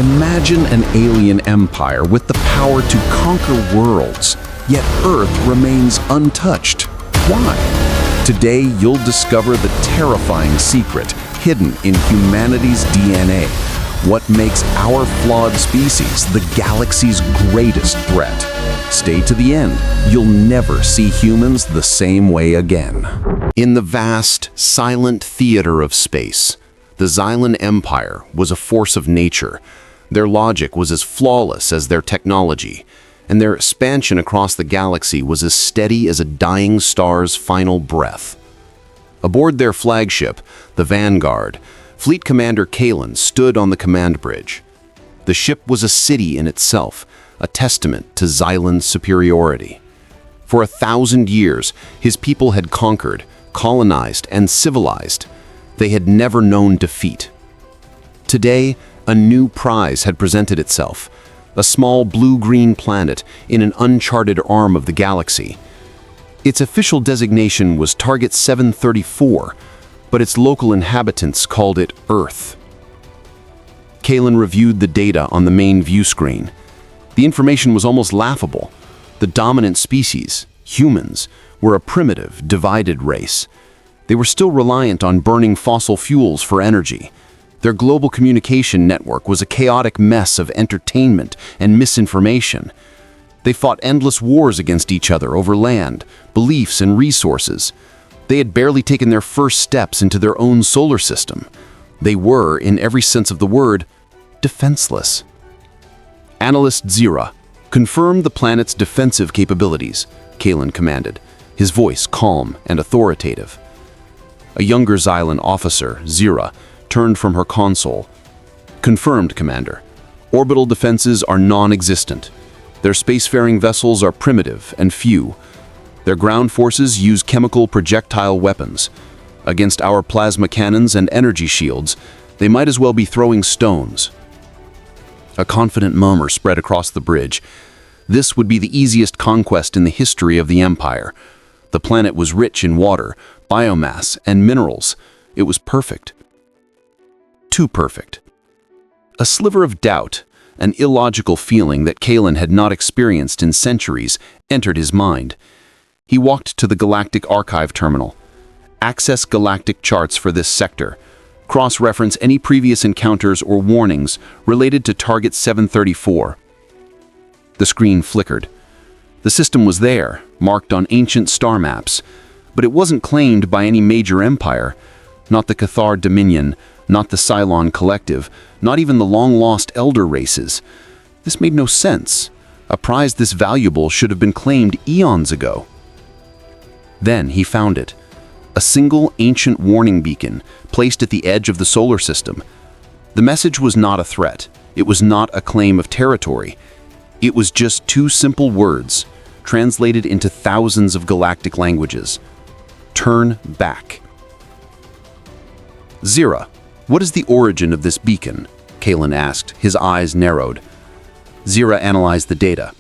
Imagine an alien empire with the power to conquer worlds, yet Earth remains untouched. Why? Today, you'll discover the terrifying secret hidden in humanity's DNA. What makes our flawed species the galaxy's greatest threat? Stay to the end. You'll never see humans the same way again. In the vast, silent theater of space, the Xylan Empire was a force of nature. Their logic was as flawless as their technology, and their expansion across the galaxy was as steady as a dying star's final breath. Aboard their flagship, the Vanguard, Fleet Commander Xylan stood on the command bridge. The ship was a city in itself, a testament to Xylan's superiority. For 1,000 years, his people had conquered, colonized, and civilized. They had never known defeat. Today, a new prize had presented itself, a small blue-green planet in an uncharted arm of the galaxy. Its official designation was Target 734, but its local inhabitants called it Earth. Xylan reviewed the data on the main view screen. The information was almost laughable. The dominant species, humans, were a primitive, divided race. They were still reliant on burning fossil fuels for energy. Their global communication network was a chaotic mess of entertainment and misinformation. They fought endless wars against each other over land, beliefs, and resources. They had barely taken their first steps into their own solar system. They were, in every sense of the word, defenseless. Analyst Zira confirmed the planet's defensive capabilities, Xylan commanded, his voice calm and authoritative. A younger Xylan officer, Zira, turned from her console. Confirmed, Commander. Orbital defenses are non-existent. Their spacefaring vessels are primitive and few. Their ground forces use chemical projectile weapons. Against our plasma cannons and energy shields, they might as well be throwing stones. A confident murmur spread across the bridge. This would be the easiest conquest in the history of the Empire. The planet was rich in water, biomass, and minerals. It was perfect. Too perfect. A sliver of doubt, an illogical feeling that Xylan had not experienced in centuries, entered his mind. He walked to the Galactic archive terminal. Access galactic charts for this sector. Cross-reference any previous encounters or warnings related to Target 734. The screen flickered. The system was there, marked on ancient star maps, but it wasn't claimed by any major empire. Not the Cathar Dominion, not the Cylon Collective, not even the long-lost Elder races. This made no sense. A prize this valuable should have been claimed eons ago. Then he found it. A single ancient warning beacon placed at the edge of the solar system. The message was not a threat. It was not a claim of territory. It was just two simple words, translated into thousands of galactic languages. Turn back. Zira, what is the origin of this beacon? Xylan asked, his eyes narrowed. Zira analyzed the data.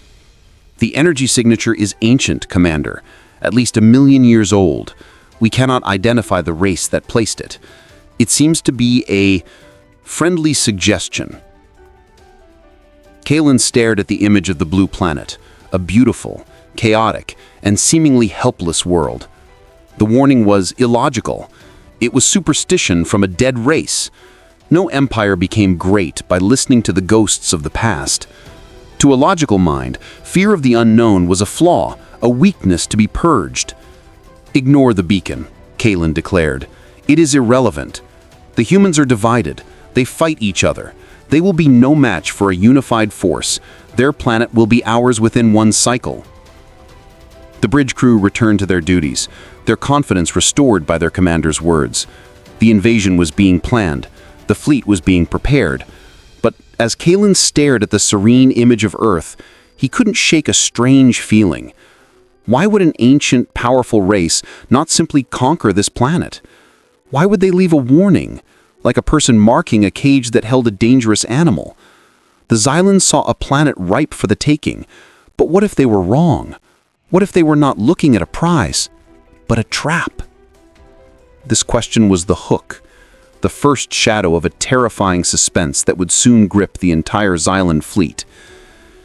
The energy signature is ancient, Commander, at least 1 million years old. We cannot identify the race that placed it. It seems to be a friendly suggestion. Xylan stared at the image of the blue planet, a beautiful, chaotic, and seemingly helpless world. The warning was illogical. It was superstition from a dead race. No empire became great by listening to the ghosts of the past. To a logical mind, fear of the unknown was a flaw, a weakness to be purged. Ignore the beacon, Xylan declared. It is irrelevant. The humans are divided. They fight each other. They will be no match for a unified force. Their planet will be ours within one cycle. The bridge crew returned to their duties, their confidence restored by their commander's words. The invasion was being planned. The fleet was being prepared. But as Xylan stared at the serene image of Earth, he couldn't shake a strange feeling. Why would an ancient, powerful race not simply conquer this planet? Why would they leave a warning, like a person marking a cage that held a dangerous animal? The Xylans saw a planet ripe for the taking, but what if they were wrong? What if they were not looking at a prize, but a trap? This question was the hook. the first shadow of a terrifying suspense that would soon grip the entire Xylan fleet.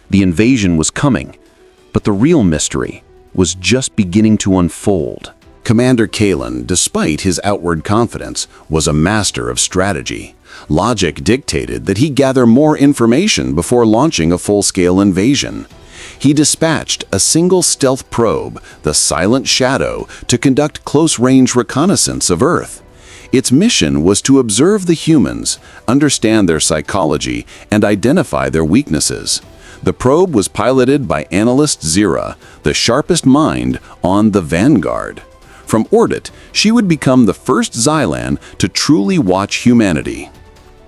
The invasion was coming, but the real mystery was just beginning to unfold. Commander Xylan, despite his outward confidence, was a master of strategy. Logic dictated that he gather more information before launching a full-scale invasion. He dispatched a single stealth probe, the Silent Shadow, to conduct close-range reconnaissance of Earth. Its mission was to observe the humans, understand their psychology, and identify their weaknesses. The probe was piloted by analyst Xyra, the sharpest mind on the Vanguard. From orbit, she would become the first Xylan to truly watch humanity.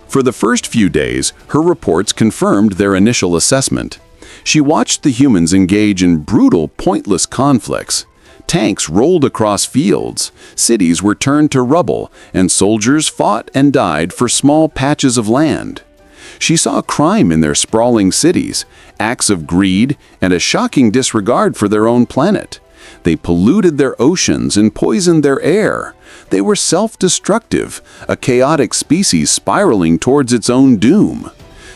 For the first few days, her reports confirmed their initial assessment. She watched the humans engage in brutal, pointless conflicts. Tanks rolled across fields, cities were turned to rubble, and soldiers fought and died for small patches of land. She saw crime in their sprawling cities, acts of greed, and a shocking disregard for their own planet. They polluted their oceans and poisoned their air. They were self-destructive, a chaotic species spiraling towards its own doom.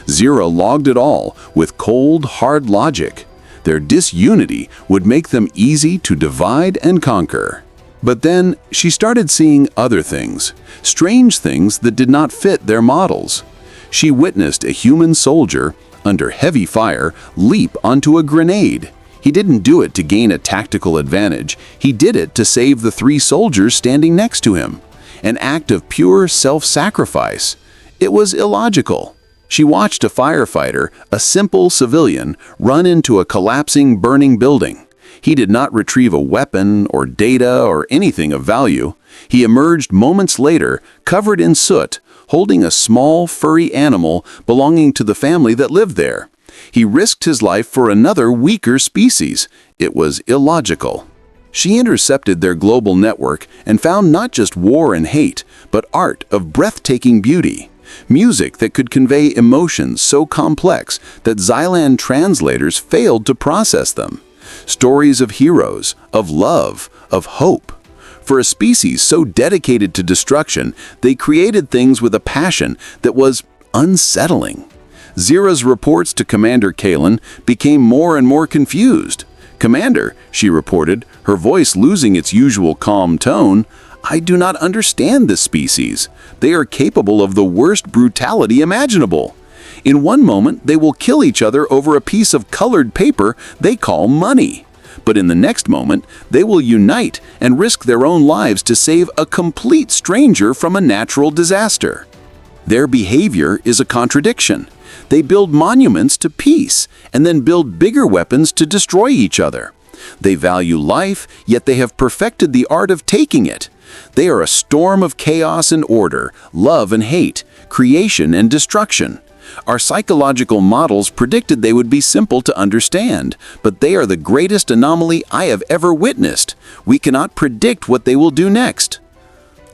Xyra logged it all with cold, hard logic. Their disunity would make them easy to divide and conquer. But then she started seeing other things, strange things that did not fit their models. She witnessed a human soldier, under heavy fire, leap onto a grenade. He didn't do it to gain a tactical advantage. He did it to save the 3 soldiers standing next to him. An act of pure self-sacrifice. It was illogical. She watched a firefighter, a simple civilian, run into a collapsing, burning building. He did not retrieve a weapon or data or anything of value. He emerged moments later, covered in soot, holding a small, furry animal belonging to the family that lived there. He risked his life for another, weaker species. It was illogical. She intercepted their global network and found not just war and hate, but art of breathtaking beauty. Music that could convey emotions so complex that Xylan translators failed to process them. Stories of heroes, of love, of hope. For a species so dedicated to destruction, they created things with a passion that was unsettling. Xyra's reports to Commander Xylan became more and more confused. "Commander," she reported, her voice losing its usual calm tone, "I do not understand this species. They are capable of the worst brutality imaginable. In one moment, they will kill each other over a piece of colored paper they call money. But in the next moment, they will unite and risk their own lives to save a complete stranger from a natural disaster. Their behavior is a contradiction. They build monuments to peace and then build bigger weapons to destroy each other. They value life, yet they have perfected the art of taking it. They are a storm of chaos and order, love and hate, creation and destruction. Our psychological models predicted they would be simple to understand, but they are the greatest anomaly I have ever witnessed. We cannot predict what they will do next."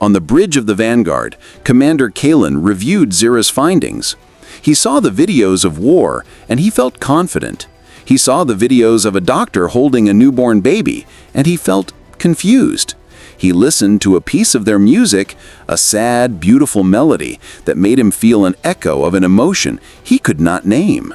On the bridge of the Vanguard, Commander Xylan reviewed Xyra's findings. He saw the videos of war, and he felt confident. He saw the videos of a doctor holding a newborn baby, and he felt confused. He listened to a piece of their music, a sad, beautiful melody that made him feel an echo of an emotion he could not name.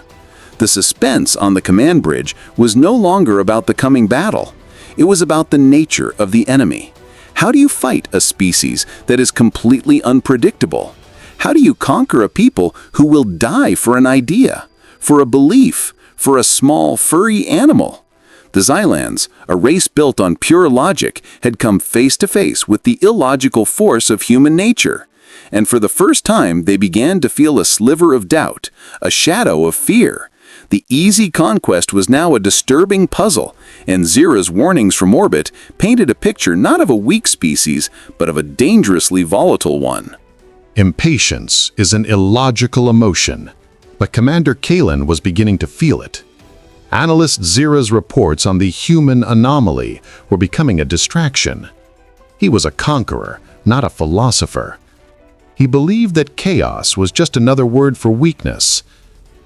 The suspense on the command bridge was no longer about the coming battle. It was about the nature of the enemy. How do you fight a species that is completely unpredictable? How do you conquer a people who will die for an idea, for a belief, for a small, furry animal? The Xylans, a race built on pure logic, had come face to face with the illogical force of human nature. And for the first time, they began to feel a sliver of doubt, a shadow of fear. The easy conquest was now a disturbing puzzle, and Xyra's warnings from orbit painted a picture not of a weak species, but of a dangerously volatile one. Impatience is an illogical emotion, but Commander Xylan was beginning to feel it. Analyst Xyra's reports on the human anomaly were becoming a distraction. He was a conqueror, not a philosopher. He believed that chaos was just another word for weakness.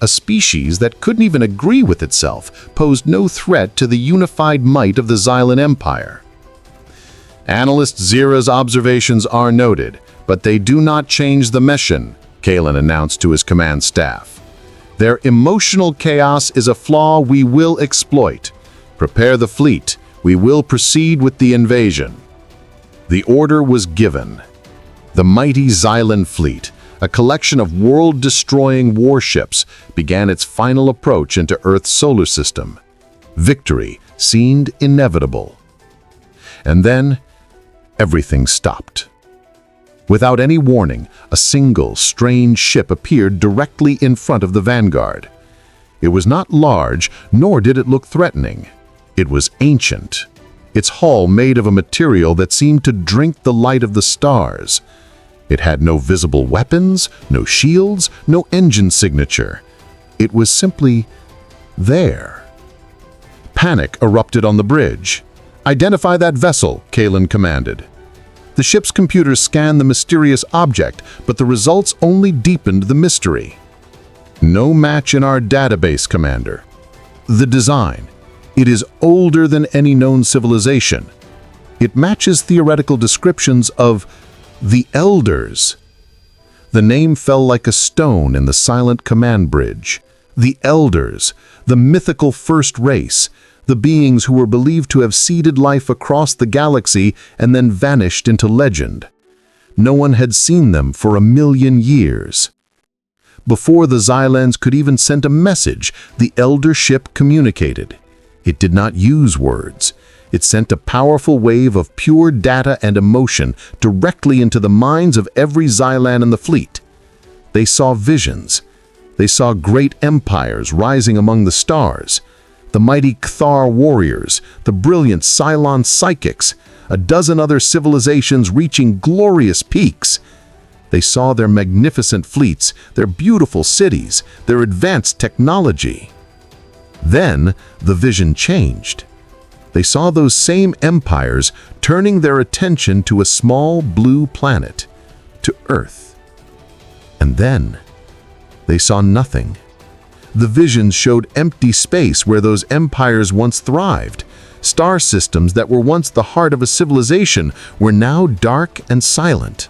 A species that couldn't even agree with itself posed no threat to the unified might of the Xylan Empire. Analyst Xyra's observations are noted, But they do not change the mission, Xylan announced to his command staff. Their emotional chaos is a flaw we will exploit. Prepare the fleet. We will proceed with the invasion. The order was given. The mighty Xylan fleet, a collection of world-destroying warships, began its final approach into Earth's solar system. Victory seemed inevitable. And then, everything stopped. Without any warning, a single, strange ship appeared directly in front of the vanguard. It was not large, nor did it look threatening. It was ancient, its hull made of a material that seemed to drink the light of the stars. It had no visible weapons, no shields, no engine signature. It was simply there. Panic erupted on the bridge. "Identify that vessel," Xylan commanded. The ship's computers scanned the mysterious object, but the results only deepened the mystery. "No match in our database, Commander." The design. It is older than any known civilization. It matches theoretical descriptions of the Elders. The name fell like a stone in the silent command bridge. The Elders, the mythical first race, the beings who were believed to have seeded life across the galaxy and then vanished into legend. No one had seen them for 1,000,000 years. Before the Xylans could even send a message, the Elder ship communicated. It did not use words. It sent a powerful wave of pure data and emotion directly into the minds of every Xylan in the fleet. They saw visions. They saw great empires rising among the stars. The mighty Cthar warriors, the brilliant Xylan psychics, a dozen other civilizations reaching glorious peaks. They saw their magnificent fleets, their beautiful cities, their advanced technology. Then the vision changed. They saw those same empires turning their attention to a small blue planet, to Earth. And then they saw nothing. The visions showed empty space where those empires once thrived. Star systems that were once the heart of a civilization were now dark and silent.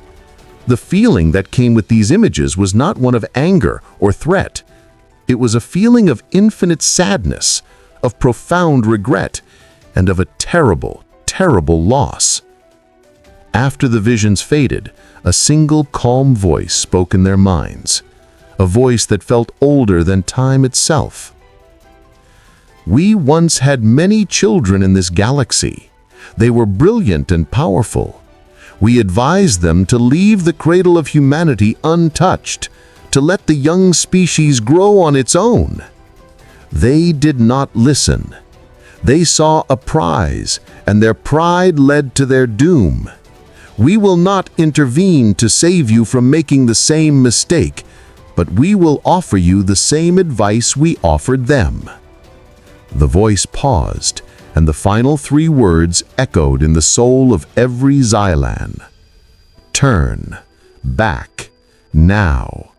The feeling that came with these images was not one of anger or threat. It was a feeling of infinite sadness, of profound regret, and of a terrible, terrible loss. After the visions faded, a single calm voice spoke in their minds. A voice that felt older than time itself. "We once had many children in this galaxy. They were brilliant and powerful. We advised them to leave the cradle of humanity untouched, to let the young species grow on its own. They did not listen. They saw a prize, and their pride led to their doom. We will not intervene to save you from making the same mistake, but we will offer you the same advice we offered them." The voice paused, and the final 3 words echoed in the soul of every Xylan. "Turn back now."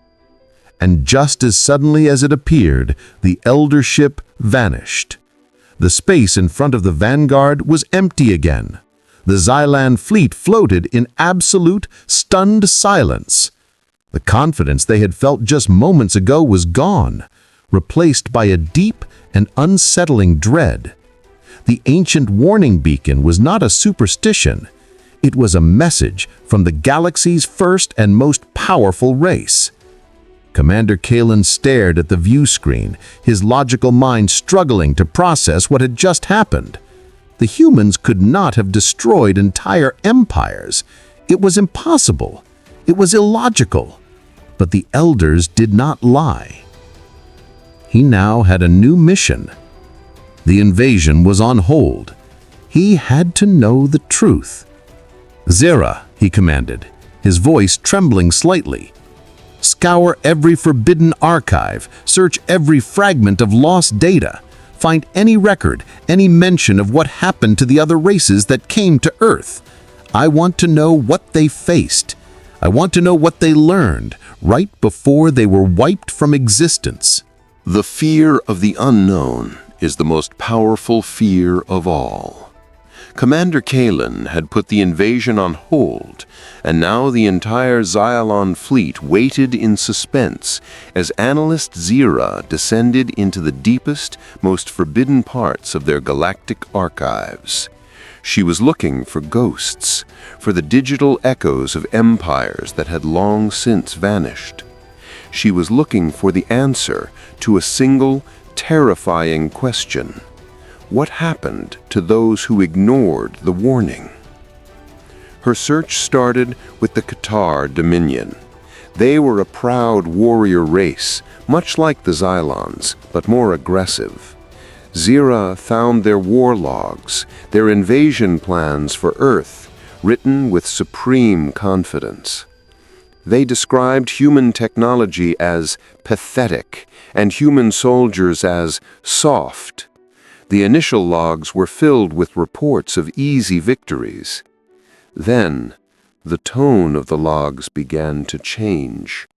And just as suddenly as it appeared, the Elder ship vanished. The space in front of the vanguard was empty again. The Xylan fleet floated in absolute, stunned silence. The confidence they had felt just moments ago was gone, replaced by a deep and unsettling dread. The ancient warning beacon was not a superstition. It was a message from the galaxy's first and most powerful race. Commander Xylan stared at the view screen, his logical mind struggling to process what had just happened. The humans could not have destroyed entire empires. It was impossible. It was illogical. But the Elders did not lie. He now had a new mission. The invasion was on hold. He had to know the truth. "Zera," he commanded, his voice trembling slightly. "Scour every forbidden archive, search every fragment of lost data, find any record, any mention of what happened to the other races that came to Earth. I want to know what they faced. I want to know what they learned right before they were wiped from existence." The fear of the unknown is the most powerful fear of all. Commander Xylan had put the invasion on hold, and now the entire Xylan fleet waited in suspense as analyst Xera descended into the deepest, most forbidden parts of their galactic archives. She was looking for ghosts, for the digital echoes of empires that had long since vanished. She was looking for the answer to a single, terrifying question. What happened to those who ignored the warning? Her search started with the Qatar Dominion. They were a proud warrior race, much like the Xylans, but more aggressive. Xera found their war logs, their invasion plans for Earth, written with supreme confidence. They described human technology as pathetic and human soldiers as soft. The initial logs were filled with reports of easy victories. Then, the tone of the logs began to change.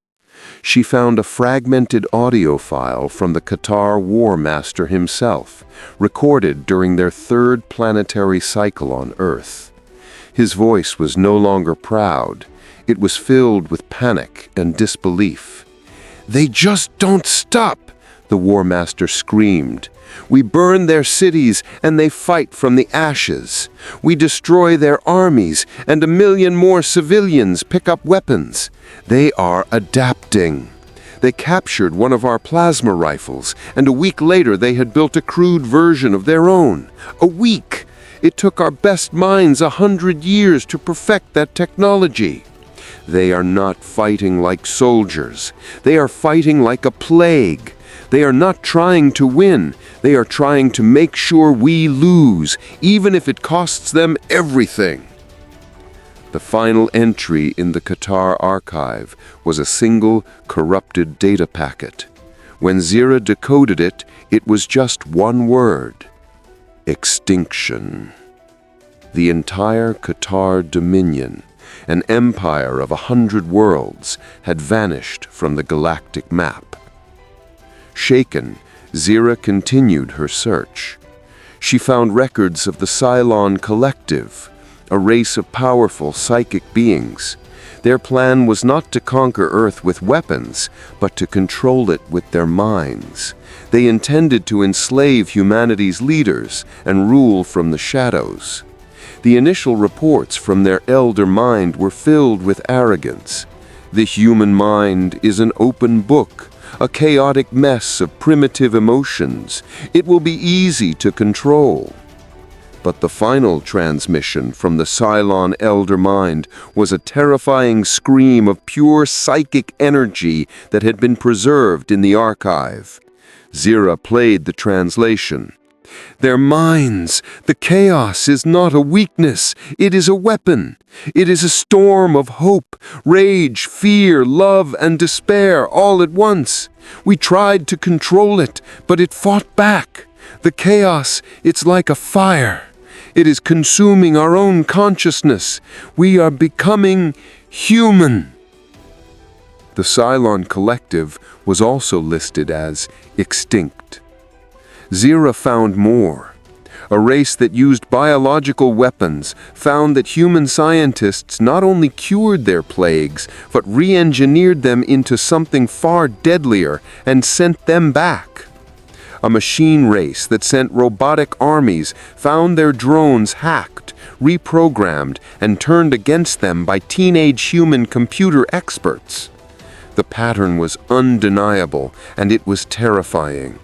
She found a fragmented audio file from the Qatar War Master himself, recorded during their third planetary cycle on Earth. His voice was no longer proud. It was filled with panic and disbelief. "They just don't stop!" the War Master screamed. "We burn their cities and they fight from the ashes. We destroy their armies and 1,000,000 more civilians pick up weapons. They are adapting. They captured one of our plasma rifles, and a week later they had built a crude version of their own. A week! It took our best minds 100 years to perfect that technology. They are not fighting like soldiers. They are fighting like a plague. They are not trying to win. They are trying to make sure we lose, even if it costs them everything." The final entry in the Qatar archive was a single, corrupted data packet. When Xera decoded it, it was just one word: extinction. The entire Qatar Dominion, an empire of 100 worlds, had vanished from the galactic map. Shaken, Xera continued her search. She found records of the Xylan Collective, a race of powerful psychic beings. Their plan was not to conquer Earth with weapons, but to control it with their minds. They intended to enslave humanity's leaders and rule from the shadows. The initial reports from their elder mind were filled with arrogance. The human mind is an open book, a chaotic mess of primitive emotions. It will be easy to control. But the final transmission from the Xylan elder mind was a terrifying scream of pure psychic energy that had been preserved in the archive. Xera played the translation. "Their minds, the chaos is not a weakness, it is a weapon. It is a storm of hope, rage, fear, love, and despair all at once. We tried to control it, but it fought back. The chaos, it's like a fire. It is consuming our own consciousness. We are becoming human." The Xylan Collective was also listed as extinct. Xera found more. A race that used biological weapons found that human scientists not only cured their plagues, but re-engineered them into something far deadlier and sent them back. A machine race that sent robotic armies found their drones hacked, reprogrammed, and turned against them by teenage human computer experts. The pattern was undeniable, and it was terrifying.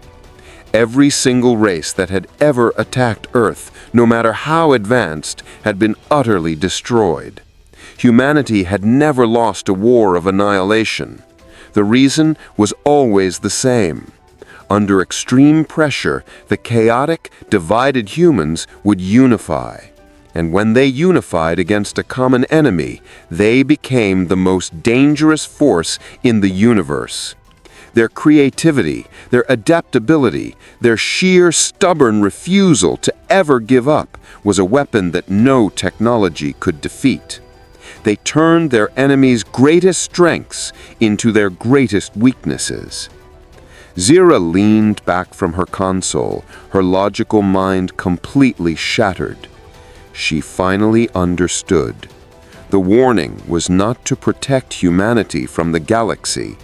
Every single race that had ever attacked Earth, no matter how advanced, had been utterly destroyed. Humanity had never lost a war of annihilation. The reason was always the same. Under extreme pressure, the chaotic, divided humans would unify. And when they unified against a common enemy, they became the most dangerous force in the universe. Their creativity, their adaptability, their sheer stubborn refusal to ever give up was a weapon that no technology could defeat. They turned their enemy's greatest strengths into their greatest weaknesses. Xera leaned back from her console, her logical mind completely shattered. She finally understood. The warning was not to protect humanity from the galaxy.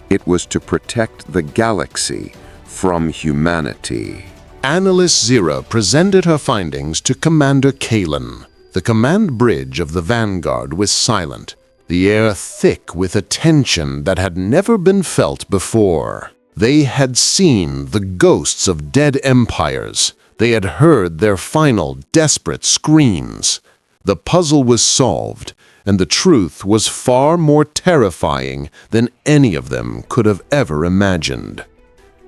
It was to protect the galaxy from humanity. Analyst Zero presented her findings to Commander Xylan. The command bridge of the Vanguard was silent, the air thick with a tension that had never been felt before. They had seen the ghosts of dead empires. They had heard their final, desperate screams. The puzzle was solved, and the truth was far more terrifying than any of them could have ever imagined.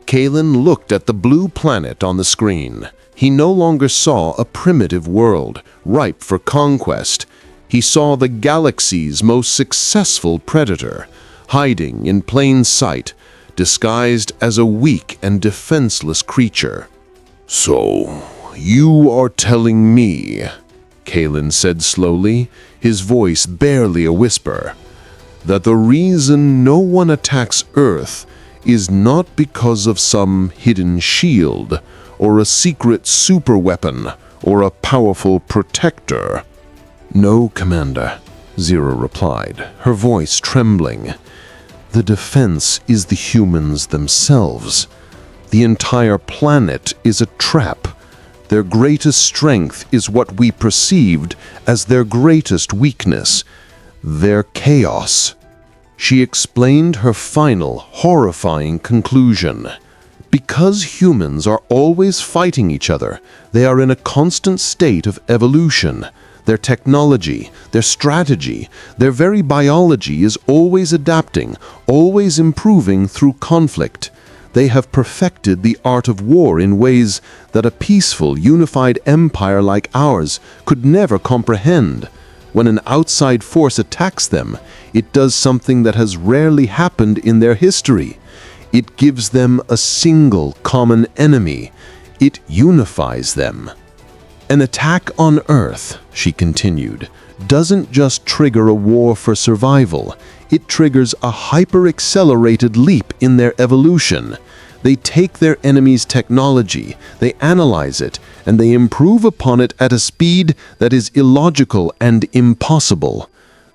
Xylan looked at the blue planet on the screen. He no longer saw a primitive world, ripe for conquest. He saw the galaxy's most successful predator, hiding in plain sight, disguised as a weak and defenseless creature. "So, you are telling me," Xylan said slowly, his voice barely a whisper, "that the reason no one attacks Earth is not because of some hidden shield, or a secret superweapon, or a powerful protector?" "No, Commander," Zero replied, her voice trembling. "The defense is the humans themselves. The entire planet is a trap. Their greatest strength is what we perceived as their greatest weakness, their chaos." She explained her final, horrifying conclusion. Because humans are always fighting each other, they are in a constant state of evolution. Their technology, their strategy, their very biology is always adapting, always improving through conflict. They have perfected the art of war in ways that a peaceful, unified empire like ours could never comprehend. When an outside force attacks them, it does something that has rarely happened in their history. It gives them a single common enemy. It unifies them. "An attack on Earth," she continued, "doesn't just trigger a war for survival. It triggers a hyper-accelerated leap in their evolution. They take their enemy's technology, they analyze it, and they improve upon it at a speed that is illogical and impossible.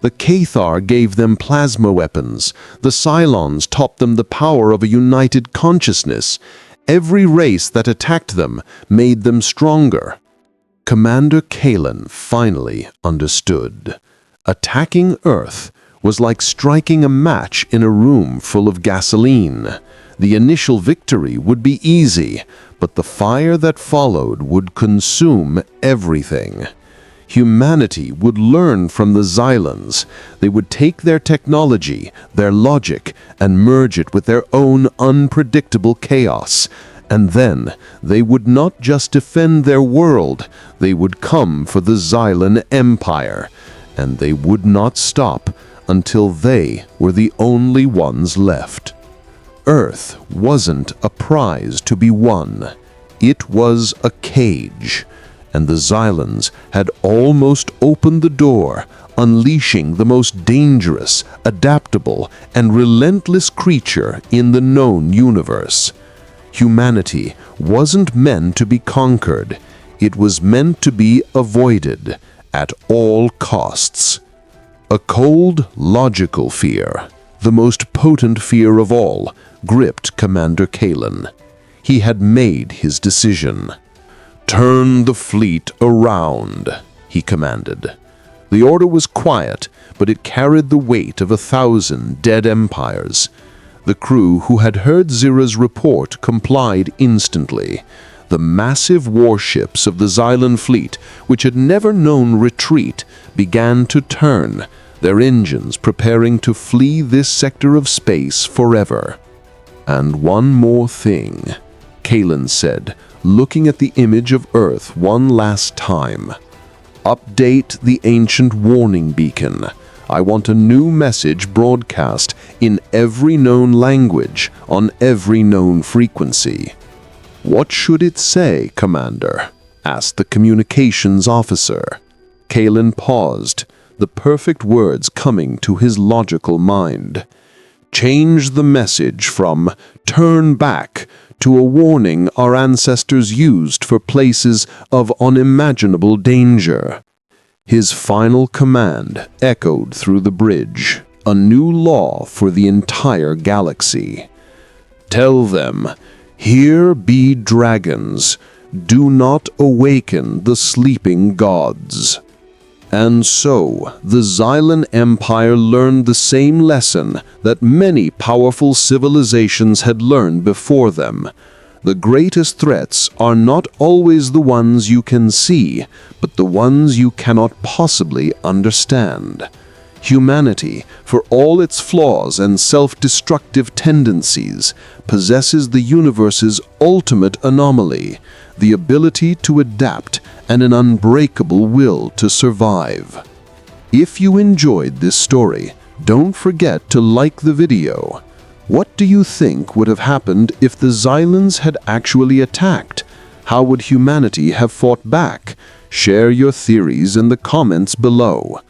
The Cathar gave them plasma weapons. The Xylons taught them the power of a united consciousness. Every race that attacked them made them stronger." Commander Xylan finally understood. Attacking Earth was like striking a match in a room full of gasoline. The initial victory would be easy, but the fire that followed would consume everything. Humanity would learn from the Xylans. They would take their technology, their logic, and merge it with their own unpredictable chaos. And then they would not just defend their world, they would come for the Xylan Empire. And they would not stop until they were the only ones left. Earth wasn't a prize to be won. It was a cage. And the Xylans had almost opened the door, unleashing the most dangerous, adaptable, and relentless creature in the known universe. Humanity wasn't meant to be conquered. It was meant to be avoided at all costs. A cold, logical fear, the most potent fear of all, gripped Commander Xylan. He had made his decision. "Turn the fleet around," he commanded. The order was quiet, but it carried the weight of 1,000 dead empires. The crew who had heard Zira's report complied instantly. The massive warships of the Xylan fleet, which had never known retreat, began to turn, their engines preparing to flee this sector of space forever. "And one more thing," Xylan said, looking at the image of Earth one last time. "Update the ancient warning beacon. I want a new message broadcast in every known language, on every known frequency." "What should it say, Commander?" asked the communications officer. Xylan paused, the perfect words coming to his logical mind. "Change the message from 'turn back' to a warning our ancestors used for places of unimaginable danger. His final command echoed through the bridge, a new law for the entire galaxy. Tell them, here be dragons, do not awaken the sleeping gods. And so, the Xylan Empire learned the same lesson that many powerful civilizations had learned before them. The greatest threats are not always the ones you can see, but the ones you cannot possibly understand. Humanity, for all its flaws and self-destructive tendencies, possesses the universe's ultimate anomaly, the ability to adapt and an unbreakable will to survive. If you enjoyed this story, don't forget to like the video. What do you think would have happened if the Xylans had actually attacked? How would humanity have fought back? Share your theories in the comments below.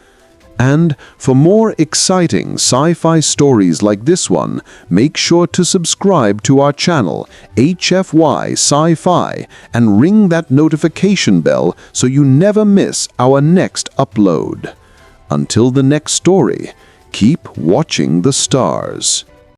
And for more exciting sci-fi stories like this one, make sure to subscribe to our channel, HFY Sci-Fi, and ring that notification bell so you never miss our next upload. Until the next story, keep watching the stars.